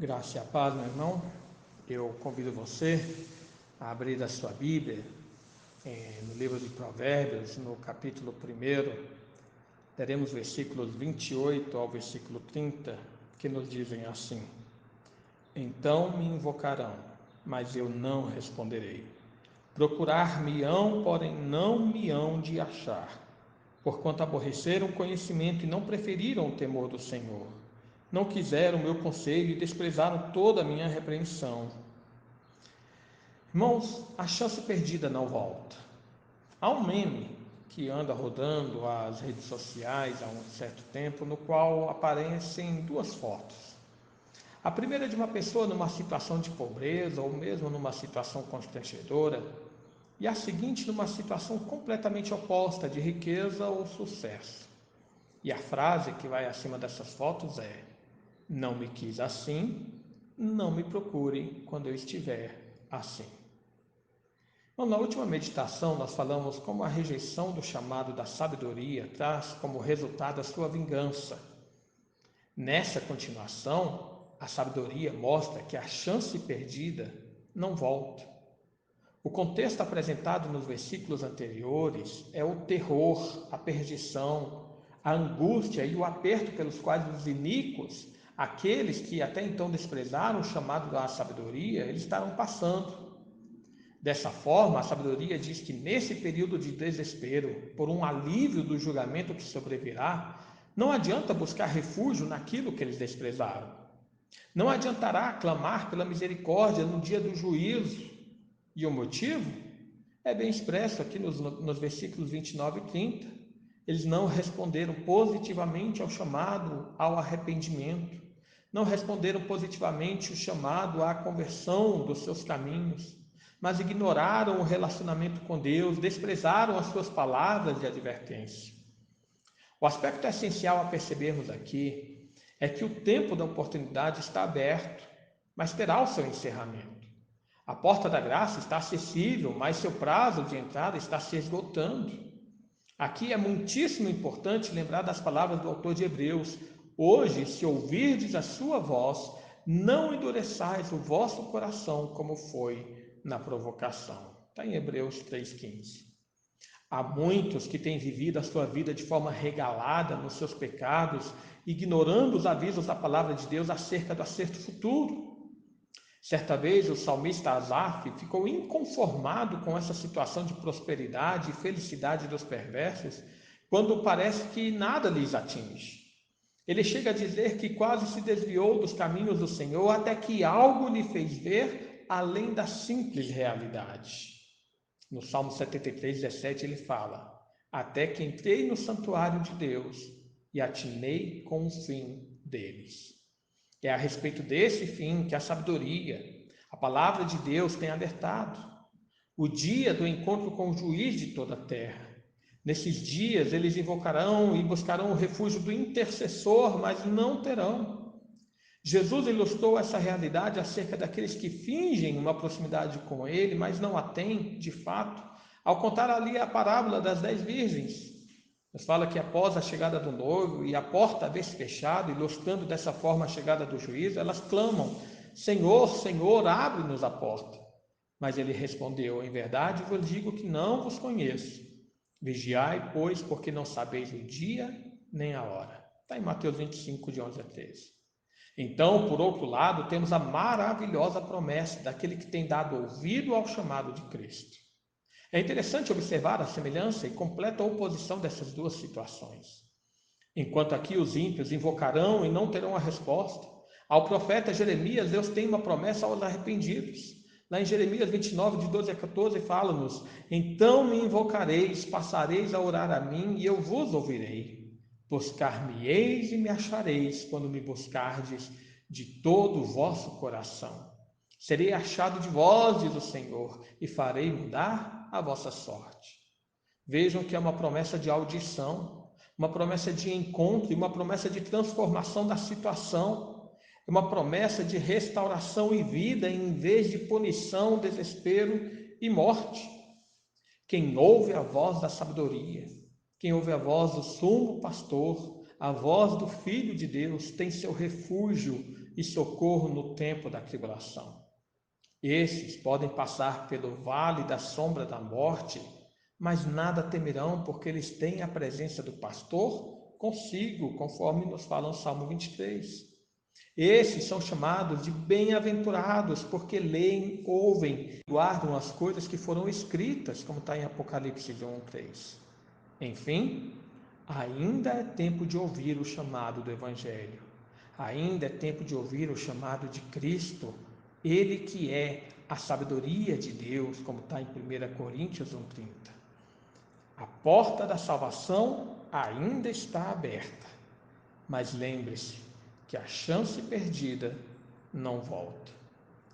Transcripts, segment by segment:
Graça e a paz, meu irmão. Eu convido você a abrir a sua Bíblia no livro de Provérbios, no capítulo 1. Teremos versículos 28 ao versículo 30, que nos dizem assim: Então me invocarão, mas eu não responderei. Procurar-me-ão, porém não me hão de achar, porquanto aborreceram o conhecimento e não preferiram o temor do Senhor. Não quiseram o meu conselho e desprezaram toda a minha repreensão. Irmãos, a chance perdida não volta. Há um meme que anda rodando as redes sociais há um certo tempo, no qual aparecem duas fotos. A primeira é de uma pessoa numa situação de pobreza ou mesmo numa situação constrangedora, e a seguinte numa situação completamente oposta de riqueza ou sucesso. E a frase que vai acima dessas fotos é: não me quis assim, não me procure quando eu estiver assim. Bom, na última meditação nós falamos como a rejeição do chamado da sabedoria traz como resultado a sua vingança. Nessa continuação, a sabedoria mostra que a chance perdida não volta. O contexto apresentado nos versículos anteriores é o terror, a perdição, a angústia e o aperto pelos quais os iníquos, aqueles que até então desprezaram o chamado da sabedoria, eles estarão passando. Dessa forma, a sabedoria diz que nesse período de desespero, por um alívio do julgamento que sobrevirá, não adianta buscar refúgio naquilo que eles desprezaram. Não adiantará clamar pela misericórdia no dia do juízo. E o motivo é bem expresso aqui nos versículos 29 e 30. Eles não responderam positivamente ao chamado ao arrependimento. Não responderam positivamente o chamado à conversão dos seus caminhos, mas ignoraram o relacionamento com Deus, desprezaram as suas palavras de advertência. O aspecto essencial a percebermos aqui é que o tempo da oportunidade está aberto, mas terá o seu encerramento. A porta da graça está acessível, mas seu prazo de entrada está se esgotando. Aqui é muitíssimo importante lembrar das palavras do autor de Hebreus: hoje, se ouvirdes a sua voz, não endureçais o vosso coração como foi na provocação. Está em Hebreus 3,15. Há muitos que têm vivido a sua vida de forma regalada nos seus pecados, ignorando os avisos da palavra de Deus acerca do acerto futuro. Certa vez o salmista Asaf ficou inconformado com essa situação de prosperidade e felicidade dos perversos, quando parece que nada lhes atinge. Ele chega a dizer que quase se desviou dos caminhos do Senhor até que algo lhe fez ver além da simples realidade. No Salmo 73:17 ele fala: até que entrei no santuário de Deus e atinei com o fim deles. É a respeito desse fim que a sabedoria, a palavra de Deus tem alertado. O dia do encontro com o juiz de toda a terra. Nesses dias eles invocarão e buscarão o refúgio do intercessor, mas não terão. Jesus ilustrou essa realidade acerca daqueles que fingem uma proximidade com ele, mas não a têm, de fato, ao contar ali a parábola das 10 virgens. Nos fala que após a chegada do noivo e a porta haver-se fechado, ilustrando dessa forma a chegada do juízo, elas clamam: Senhor, Senhor, abre-nos a porta. Mas ele respondeu: em verdade vos digo que não vos conheço. Vigiai, pois, porque não sabeis o dia nem a hora. Está em Mateus 25, de 11 a 13. Então, por outro lado, temos a maravilhosa promessa daquele que tem dado ouvido ao chamado de Cristo. É interessante observar a semelhança e completa oposição dessas duas situações. Enquanto aqui os ímpios invocarão e não terão a resposta, ao profeta Jeremias, Deus tem uma promessa aos arrependidos. Lá em Jeremias 29, de 12 a 14, fala-nos: então me invocareis, passareis a orar a mim, e eu vos ouvirei. Buscar-me-eis e me achareis, quando me buscardes de todo o vosso coração. Serei achado de vós, diz o Senhor, e farei mudar a vossa sorte. Vejam que é uma promessa de audição, uma promessa de encontro e uma promessa de transformação da situação. É uma promessa de restauração e vida em vez de punição, desespero e morte. Quem ouve a voz da sabedoria, quem ouve a voz do sumo pastor, a voz do Filho de Deus, tem seu refúgio e socorro no tempo da tribulação. Esses podem passar pelo vale da sombra da morte, mas nada temerão, porque eles têm a presença do pastor consigo, conforme nos fala o Salmo 23. Esses são chamados de bem-aventurados, porque leem, ouvem, guardam as coisas que foram escritas, como está em Apocalipse 1:3. Enfim, ainda é tempo de ouvir o chamado do Evangelho. Ainda é tempo de ouvir o chamado de Cristo, Ele que é a sabedoria de Deus, como está em 1 Coríntios 1:30. A porta da salvação ainda está aberta, mas lembre-se que a chance perdida não volta.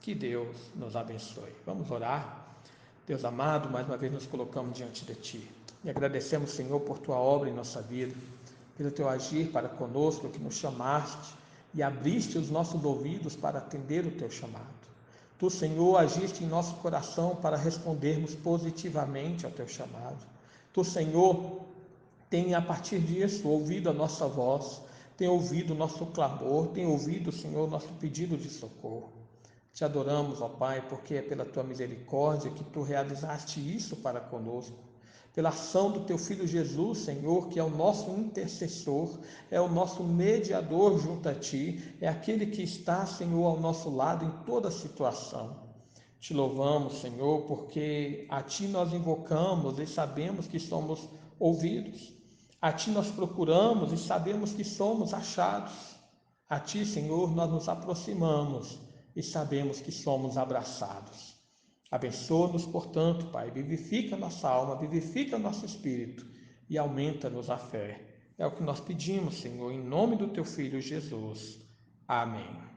Que Deus nos abençoe. Vamos orar? Deus amado, mais uma vez nos colocamos diante de Ti e agradecemos, Senhor, por Tua obra em nossa vida, pelo Teu agir para conosco, que nos chamaste e abriste os nossos ouvidos para atender o Teu chamado. Tu, Senhor, agiste em nosso coração para respondermos positivamente ao Teu chamado. Tu, Senhor, tem a partir disso ouvido a nossa voz, tem ouvido o nosso clamor, tem ouvido, Senhor, o nosso pedido de socorro. Te adoramos, ó Pai, porque é pela Tua misericórdia que Tu realizaste isso para conosco. Pela ação do Teu Filho Jesus, Senhor, que é o nosso intercessor, é o nosso mediador junto a Ti, é aquele que está, Senhor, ao nosso lado em toda situação. Te louvamos, Senhor, porque a Ti nós invocamos e sabemos que somos ouvidos. A Ti nós procuramos e sabemos que somos achados. A Ti, Senhor, nós nos aproximamos e sabemos que somos abraçados. Abençoa-nos, portanto, Pai, vivifica nossa alma, vivifica nosso espírito e aumenta-nos a fé. É o que nós pedimos, Senhor, em nome do Teu Filho Jesus. Amém.